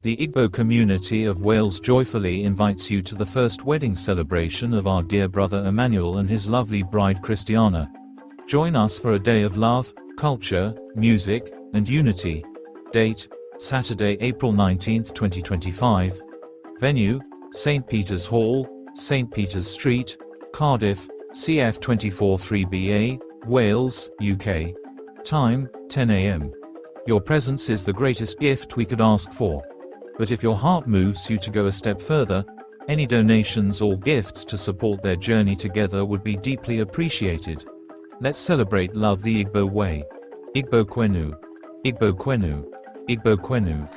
The Igbo community of Wales joyfully invites you to the first wedding celebration of our dear brother Emmanuel and his lovely bride Christiana. Join us for a day of love, culture, music, and unity. Date: Saturday, April 19, 2025. Venue: St. Peter's Hall, St. Peter's Street, Cardiff, CF 24 3BA, Wales, UK. Time: 10 AM. Your presence is the greatest gift we could ask for. But if your heart moves you to go a step further, any donations or gifts to support their journey together would be deeply appreciated. Let's celebrate love the Igbo way. Igbo Kwenu. Igbo Kwenu. Igbo Kwenu.